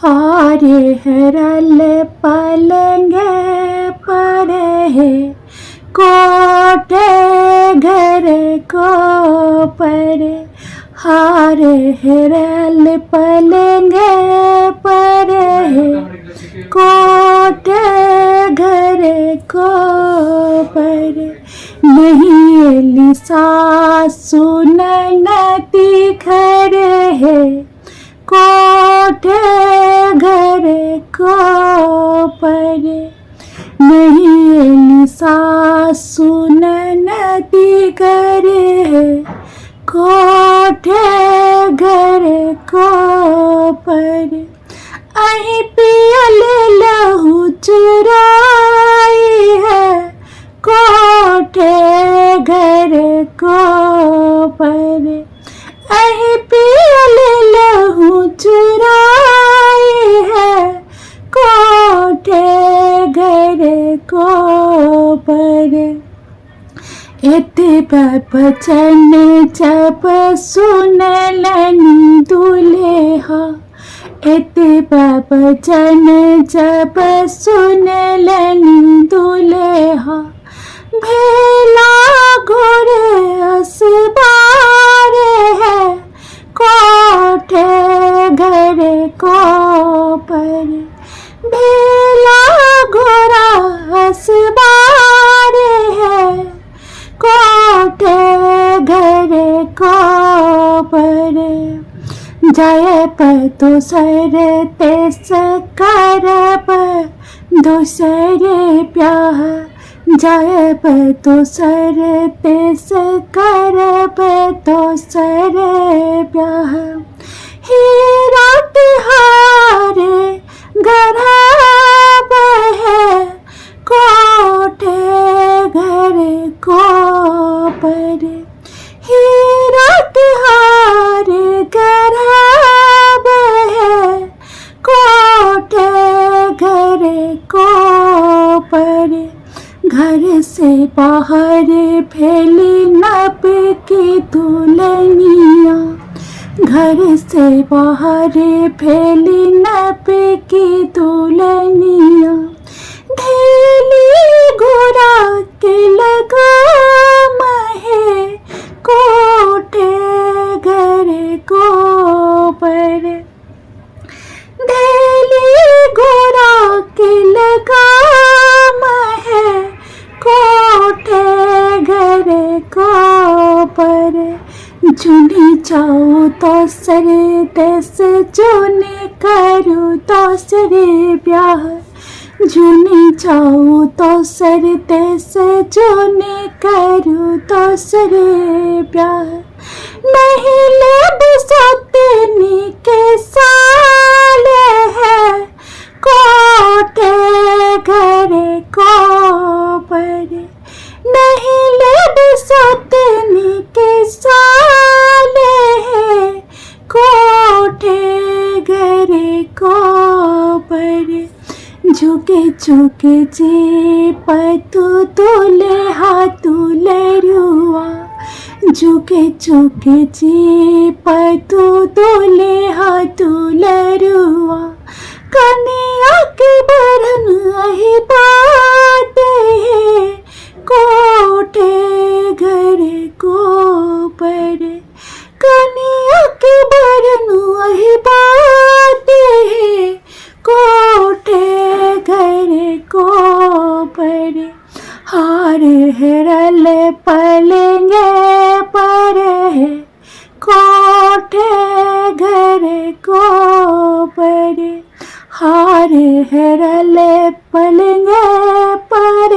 हारे हरल पलंगे पर है कोठे घर को पर हारे हरल पलंगे पर है कोठे घर को पर नहीं एली सासू ननदी घर है कोठे घर को पर नहीं एली सासू ननदी घर है कोठे घर को पर अहीं पियल लहू चुराई है कोठे घर को पर अहीं पियल लहू चुराई है कोठे घर को पर एते बचन जब सुनलनि दुल्हा एते बचन जब सुनलनि दुल्हा भेला घोड़े असबार है कोठे घर को पर भेला घोड़ा असबार है कोठे घर को पर जय दोसर तेस करब दोसरे ब्याह जय दोसर तेस करब दोसरे ब्याह हीरा तिहारे गढ़ब है कोठे घर को पर हीरा तिहारे गढ़ब है कोठे घर को पर घर से बाहर फैली नब की दुल्हनिया घर से बाहर फैली नब की दुल्हनिया ढेली घोड़ा के लगाम है कोठे घर को पर ढेली घोड़ा के लगाम है कोठे घर को पर जुनी जाओ दोसरे देश जुनी करो दोसरे ब्याह जुनी जाओ दोसर देश जुनी करो दोसरे ब्याह नहीं लेब सतनी के साल है कोठे घर को पर नहीं लेब सतनी के साल है कोठे घर को पर झुके झुके जे पतु तोले हाथू लरुआ झुके झुके जे पतु तोले हाथू लरुआ कन्या के बरन अहि बात है कोठे घर को पर कन्या के बरन अहि बात है कोठे घर को पर हार हरल पलंगे पर है कोठे घर को पर हार हरल पलंगे पर